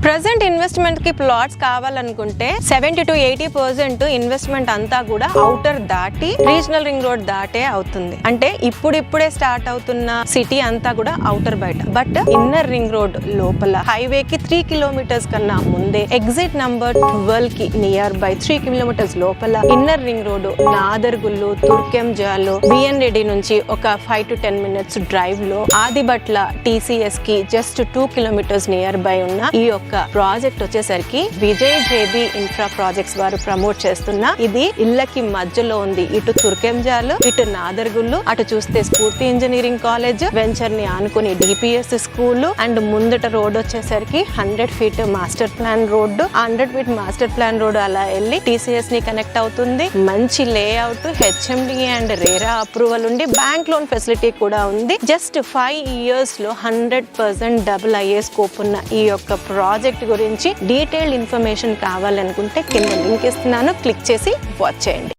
Present investment కి plots కావాలనుకుంటే 70 to 80% investment అంతా కూడా ఔటర్ దాటి రీజనల్ రింగ్ రోడ్ దాటే అవుతుంది. అంటే ఇప్పుడిప్పుడే స్టార్ట్ అవుతున్న సిటీ అంతా కూడా ఔటర్ బయట. బట్ ఇన్నర్ రింగ్ రోడ్ లోపల హైవే కి 3 kilometers కన్నా ముందే ఎగ్జిట్ నంబర్ 12 కి నియర్ బై 3 kilometers లోపల inner ring road Nadergul, Turkayamjal, BN Reddy నుంచి ఒక 5 to 10 minutes డ్రైవ్ లో ఆదిబట్ల TCS కి జస్ట్ 2 kilometers నియర్ బై ఉన్న ఈ యొక్క ప్రాజెక్ట్ వచ్చేసరికి విజయ్ జేబీ ఇన్ఫ్రా ప్రాజెక్ట్స్ వారు ప్రమోట్ చేస్తున్న ఇది ఇళ్ళకి మధ్యలో ఉంది. ఇటు తుర్కెంజాలు, ఇటు నాదర్గుల్లు, అటు చూస్తే స్ఫూర్తి ఇంజనీరింగ్ కాలేజ్, వెంచర్ ని ఆనుకుని DPS స్కూల్ అండ్ ముందట రోడ్ వచ్చేసరికి 100 feet master plan road. 100 feet master plan road అలా వెళ్ళి TCS ని కనెక్ట్ అవుతుంది. మంచి layout, HMD and RERA approval ఉండి బ్యాంక్ లోన్ ఫెసిలిటీ కూడా ఉంది. జస్ట్ 5 years లో 100% డబుల్ అయ్యే స్కోప్ ఉన్న ఈ యొక్క ప్రాజెక్ట్ గురించి డీటెయిల్డ్ ఇన్ఫర్మేషన్ కావాలనుకుంటే కింద లింక్ ఇస్తున్నాను, క్లిక్ చేసి వాచ్ చేయండి.